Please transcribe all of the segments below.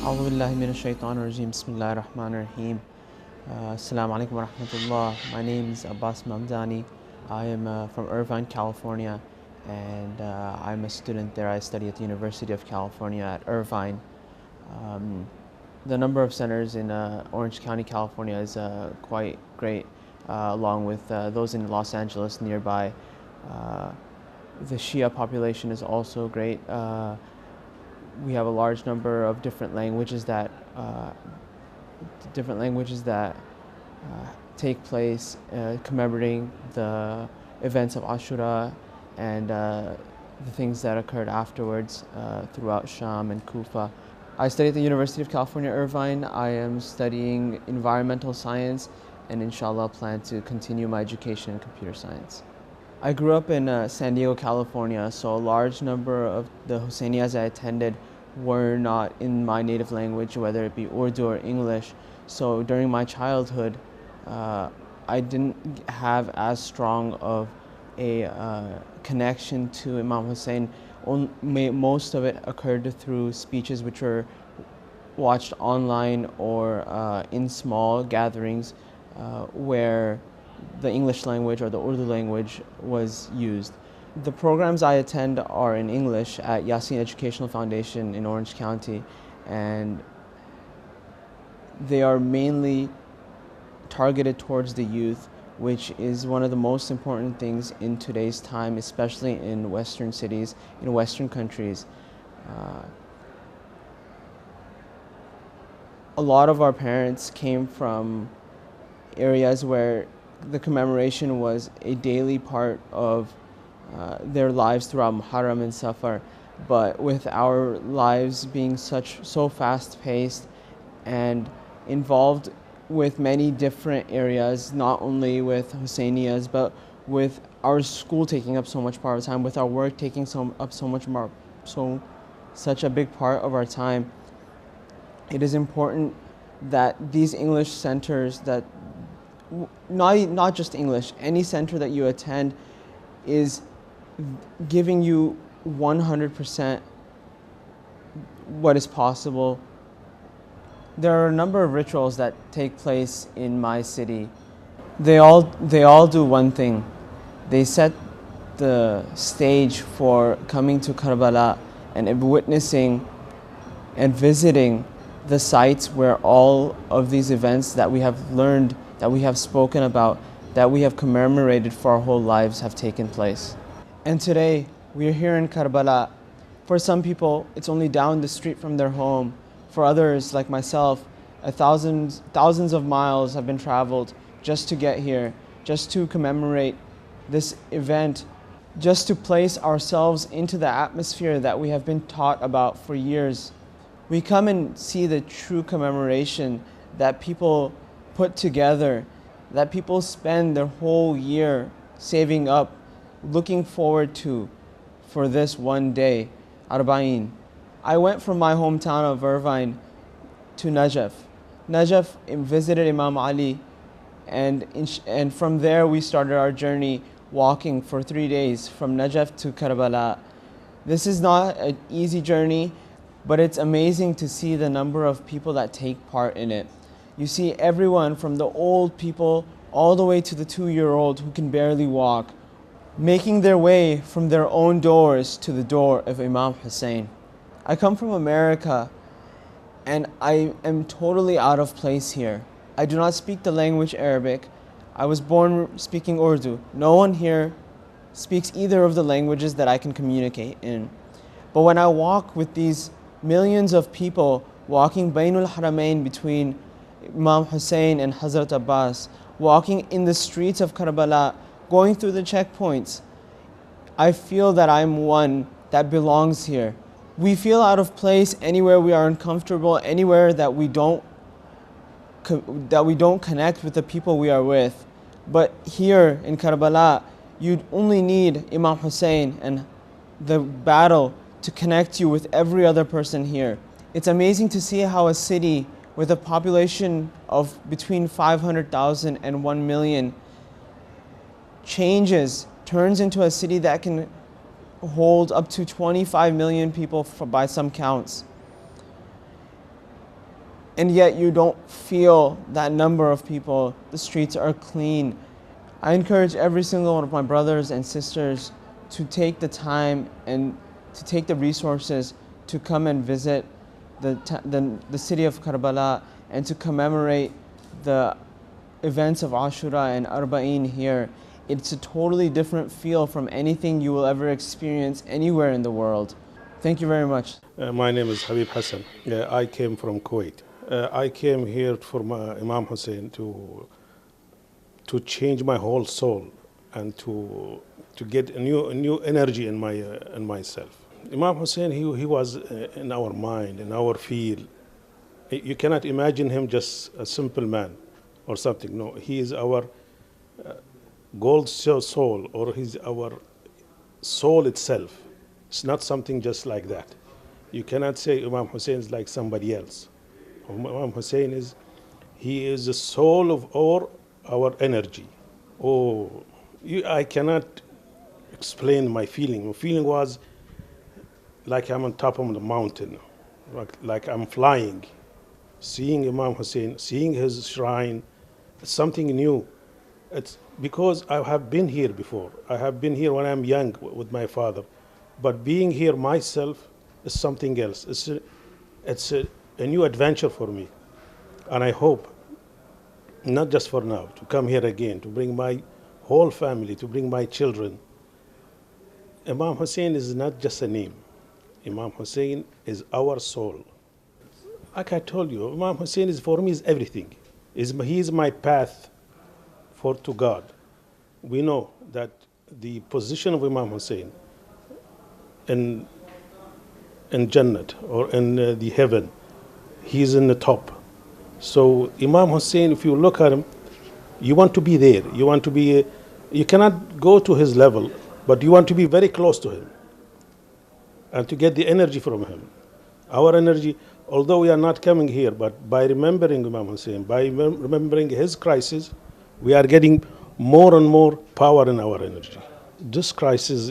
أعوذ بالله من الشيطان الرجيم بسم الله الرحمن الرحيم Assalamu alaikum wa rahmatullah. My name is Abbas Mamdani. I am from Irvine, California, and I'm a student there. I study at the University of California at Irvine. The number of centers in Orange County, California is quite great, along with those in Los Angeles nearby. The Shia population is also great. We have a large number of different languages that take place commemorating the events of Ashura and the things that occurred afterwards throughout Sham and Kufa. I study at the University of California, Irvine. I am studying environmental science and inshallah plan to continue my education in computer science. I grew up in San Diego, California, so a large number of the Husseinias I attended were not in my native language, whether it be Urdu or English. So during my childhood, I didn't have as strong of a connection to Imam Hussein. Most of it occurred through speeches which were watched online or in small gatherings where the English language or the Urdu language was used. The programs I attend are in English at Yasin Educational Foundation in Orange County, and they are mainly targeted towards the youth, which is one of the most important things in today's time, especially in Western cities, in Western countries. A lot of our parents came from areas where the commemoration was a daily part of their lives throughout Muharram and Safar, but with our lives being so fast-paced and involved with many different areas, not only with Husseinias, but with our school taking up so much part of our time, with our work taking such a big part of our time, it is important that these English centers, that not just English, any center that you attend is giving you 100% what is possible. There are a number of rituals that take place in my city. They all do one thing. They set the stage for coming to Karbala and witnessing and visiting the sites where all of these events that we have learned, that we have spoken about, that we have commemorated for our whole lives have taken place. And today, we are here in Karbala. For some people, it's only down the street from their home. For others, like myself, thousands of miles have been traveled just to get here, just to commemorate this event, just to place ourselves into the atmosphere that we have been taught about for years. We come and see the true commemoration that people put together, that people spend their whole year saving up, looking forward to for this one day, Arba'in. I went from my hometown of Irvine to Najaf. Najaf visited Imam Ali, and from there we started our journey walking for 3 days from Najaf to Karbala. This is not an easy journey, but it's amazing to see the number of people that take part in it. You see everyone from the old people all the way to the 2-year-old who can barely walk, making their way from their own doors to the door of Imam Hussein. I come from America, and I am totally out of place here. I do not speak the language Arabic. I was born speaking Urdu. No one here speaks either of the languages that I can communicate in. But when I walk with these millions of people walking Bainul Haramain between Imam Hussein and Hazrat Abbas, walking in the streets of Karbala, going through the checkpoints, I feel that I'm one that belongs here. We feel out of place anywhere we are uncomfortable, anywhere that we don't connect with the people we are with. But here in Karbala, you only need Imam Hussein and the battle to connect you with every other person here. It's amazing to see how a city with a population of between 500,000 and 1 million turns into a city that can hold up to 25 million people by some counts. And yet you don't feel that number of people. The streets are clean. I encourage every single one of my brothers and sisters to take the time and to take the resources to come and visit the city of Karbala and to commemorate the events of Ashura and Arba'in here. It's a totally different feel from anything you will ever experience anywhere in the world. Thank you very much. My name is Habeeb Hasan. I came from Kuwait. I came here for Imam Hussein to change my whole soul and to get a new energy in myself. Imam Hussein, he was in our mind, in our feel. You cannot imagine him just a simple man or something. No, he is our gold soul, or he's our soul itself. It's not something just like that. You cannot say Imam Hussein is like somebody else. Imam Hussein is the soul of our energy. I cannot explain my feeling. My feeling was like I'm on top of the mountain, like I'm flying, seeing Imam Hussein, seeing his shrine. It's something new. It's because I have been here before. I have been here when I'm young with my father, but being here myself is something else. It's a new adventure for me, and I hope, not just for now, to come here again, to bring my whole family, to bring my children. Imam Hussein is not just a name. Imam Hussein is our soul. Like I told you, Imam Hussein for me is everything. He is my path to God. We know that the position of Imam Hussein in Jannat or in the heaven, he is in the top. So Imam Hussein, if you look at him, you want to be there. You cannot go to his level, but you want to be very close to him and to get the energy from him. Our energy, although we are not coming here, but by remembering Imam Hussein, by remembering his crisis, we are getting more and more power in our energy. This crisis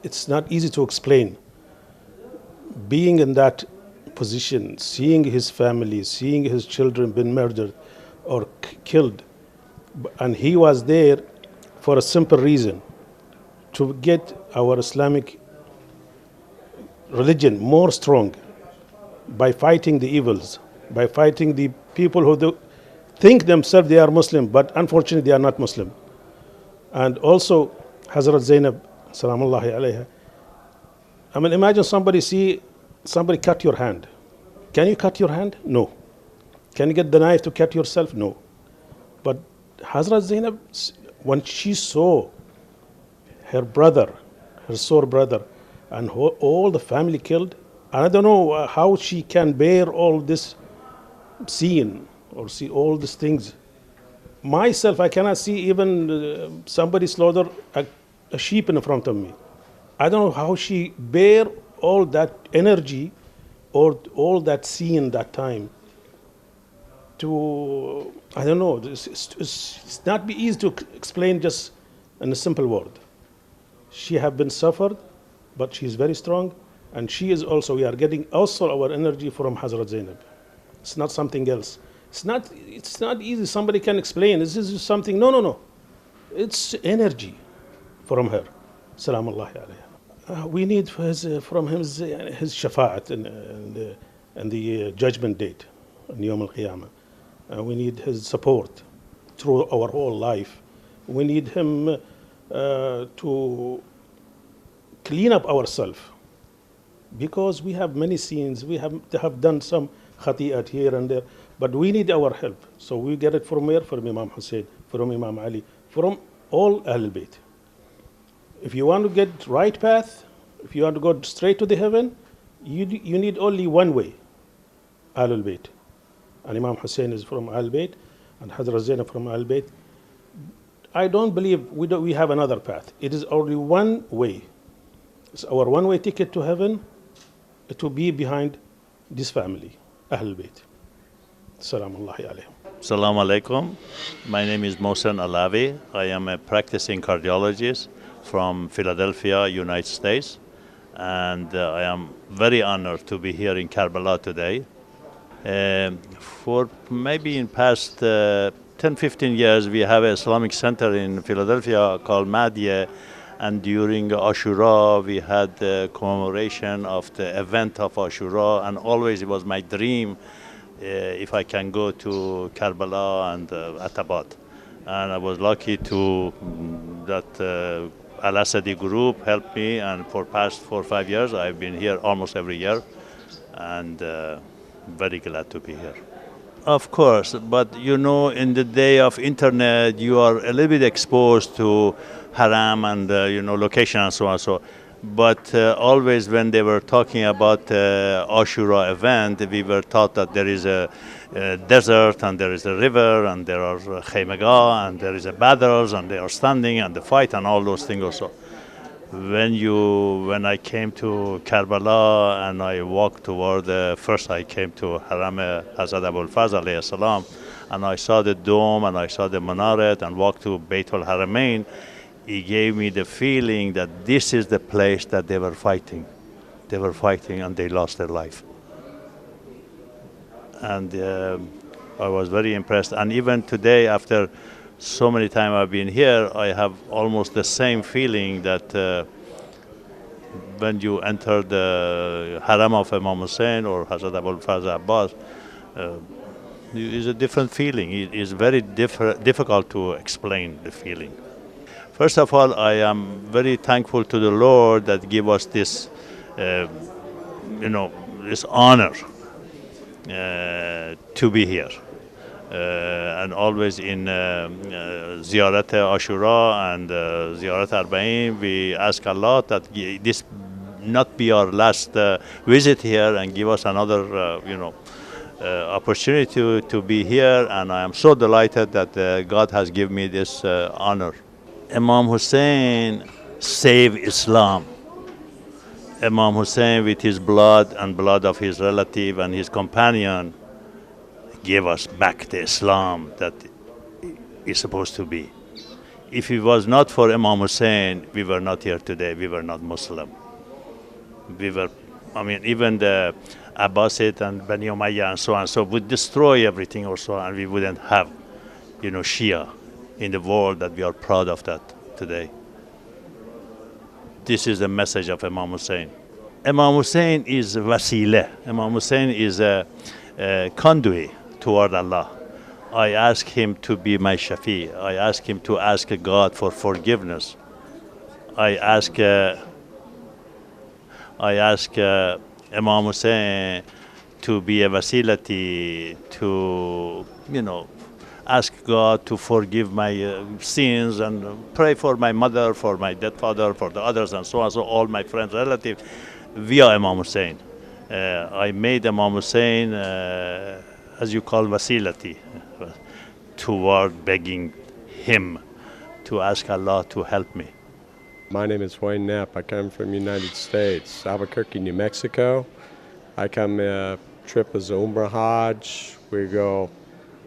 it's not easy to explain. Being in that position, seeing his family, seeing his children been murdered or killed, and he was there for a simple reason, to get our Islamic religion more strong by fighting the evils, by fighting the people who think themselves they are Muslim, but unfortunately they are not Muslim. And also Hazrat Zainab, salamullahi alayha. I mean, imagine somebody cut your hand. Can you cut your hand? No. Can you get the knife to cut yourself? No. But Hazrat Zainab, when she saw her brother, her sore brother, and all the family killed, and I don't know how she can bear all this scene or see all these things. Myself, I cannot see even somebody slaughter a sheep in front of me. I don't know how she bear all that energy or all that scene that time. I don't know, it's not be easy to explain just in a simple word. She have been suffered, but she is very strong, and she is also, we are getting also our energy from Hazrat Zainab. It's not something else. It's not easy. Somebody can explain. This is something. No. It's energy from her. Salamullahi alayha. We need from him his shafa'at and the judgment date, on Yawm al-Qiyamah. We need his support through our whole life. We need him to clean up ourselves, because we have many sins. We have done some khati'at here and there, but we need our help. So we get it from where? From Imam Hussein, from Imam Ali, from all Ahlul Bayt. If you want to get right path, if you want to go straight to the heaven, you need only one way, Ahlul Bayt. And Imam Hussein is from Ahlul Bayt, and Hazrat Zainab from Ahlul Bayt. I don't believe we have another path. It is only one way. It's our one-way ticket to heaven, to be behind this family, Ahlul Bayt. Salaam Allahi alayhim. Assalamu alaikum. My name is Muhsin Allawi. I am a practicing cardiologist from Philadelphia, United States. And I am very honored to be here in Karbala today. For maybe in past 10-15 years, we have an Islamic center in Philadelphia called Madiyah. And during Ashura, we had the commemoration of the event of Ashura. And always it was my dream if I can go to Karbala and Atabad. And I was lucky that Al-Asadi group helped me, and for past 4 or 5 years, I've been here almost every year, and very glad to be here. Of course, but you know, in the day of internet, you are a little bit exposed to haram and location and so on. But always when they were talking about Ashura event, we were taught that there is a desert and there is a river and there are khaymaga and there is a battles and they are standing and the fight and all those things also. When I came to Karbala and I walked toward first I came to Haram Hazrat Abul Fazl alayhi salam, and I saw the dome and I saw the minaret and walked to Baitul Haramain. He gave me the feeling that this is the place that they were fighting. They were fighting and they lost their life. And I was very impressed. And even today, after so many times I've been here, I have almost the same feeling that when you enter the Haram of Imam Hussein or Hazrat Abul Fazl Abbas, it is a different feeling. It is very difficult to explain the feeling. First of all, I am very thankful to the Lord that gave us this, this honor to be here. And always in Zyarah Ashura and Zyarah Arba'in, we ask Allah that this not be our last visit here and give us another, opportunity to be here. And I am so delighted that God has given me this honor. Imam Hussein saved Islam. Imam Hussein, with his blood and blood of his relative and his companion, gave us back the Islam that is supposed to be. If it was not for Imam Hussein, we were not here today. We were not Muslim. Even the Abbasid and Bani Umayyah and so on, so would destroy everything also, and we wouldn't have, Shia in the world that we are proud of that today. This is the message of Imam Hussein. Imam Hussein is wasila. Imam Hussein is a conduit toward Allah. I ask him to be my shafi. I ask him to ask God for forgiveness. I ask Imam Hussein to be a wasilati, to ask God to forgive my sins and pray for my mother, for my dead father, for the others and so on, so all my friends, relatives, via Imam Hussein. I made Imam Hussein, as you call, wasilati, toward begging him to ask Allah to help me. My name is Knapp. I come from the United States, Albuquerque, New Mexico. I come trip as a Umrah Hajj. We go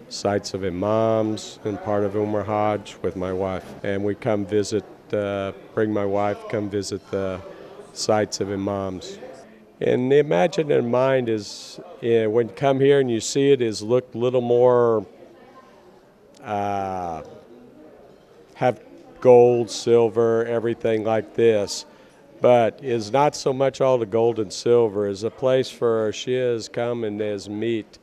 sites of Imams and part of Umrah Hajj with my wife. And we come visit, bring my wife, come visit the sites of Imams. And the imagine in mind is, when you come here and you see it, is look a little more, have gold, silver, everything like this. But is not so much all the gold and silver. Is a place for Shias come and there's meet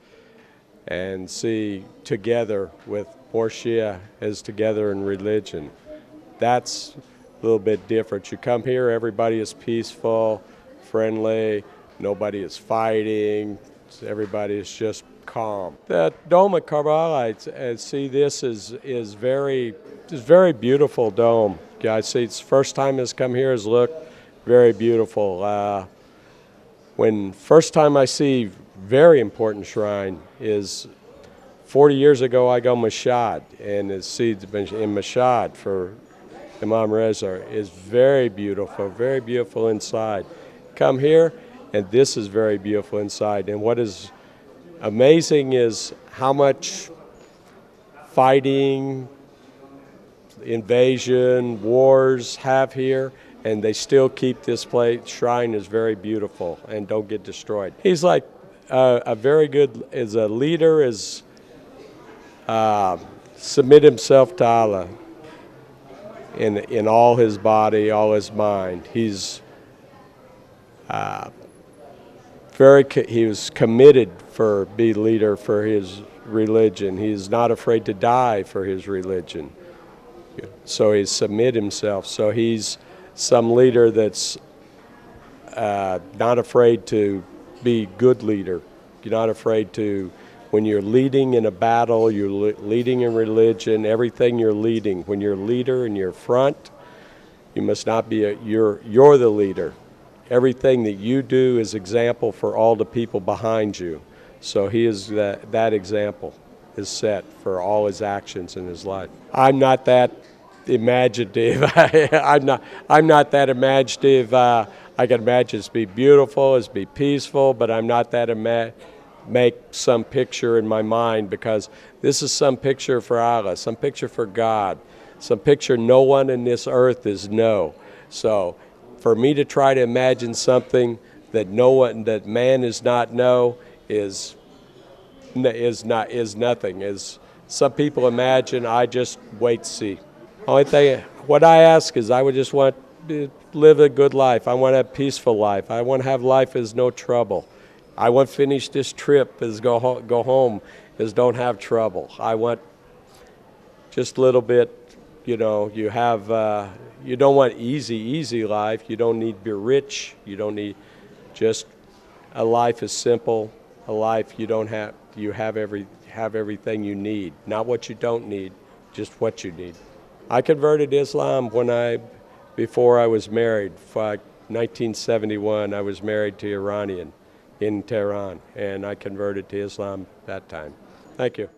and see together with more Shia as together in religion. That's a little bit different. You come here, everybody is peaceful, friendly, nobody is fighting, everybody is just calm. The dome at Karbala, I see this is very beautiful dome. Yeah, I see it's first time it's come here has looked very beautiful. When first time I see very important shrine is 40 years ago I go Mashhad, and the seeds in Mashhad for Imam Reza is very beautiful inside. Come here, and this is very beautiful inside. And what is amazing is how much fighting, invasion, wars have here, and they still keep this shrine is very beautiful and don't get destroyed. He's like a very good, as a leader, is submit himself to Allah in all his body, all his mind. He's he was committed for be leader for his religion. He's not afraid to die for his religion. So he submit himself. So he's some leader that's not afraid to be good leader. You're not afraid to, when you're leading in a battle, you're leading in religion, everything you're leading. When you're a leader and you're front, you must not be you're the leader. Everything that you do is example for all the people behind you. So he is that example is set for all his actions in his life. I'm not that imaginative. I'm not that imaginative. I can imagine it's be beautiful, it's be peaceful, but I'm not that make some picture in my mind, because this is some picture for Allah, some picture for God, some picture no one in this earth is know. So for me to try to imagine something that that man is not know is nothing. As some people imagine, I just wait to see. Only thing, what I ask is, I would just want to live a good life. I want to have a peaceful life. I want to have life as no trouble. I want to finish this trip as go home as don't have trouble. I want just a little bit, you know, you don't want easy life. You don't need to be rich. You don't need, just a life is simple. A life you have everything you need. Not what you don't need, just what you need. I converted Islam before I was married. 1971, I was married to Iranian in Tehran, and I converted to Islam that time. Thank you.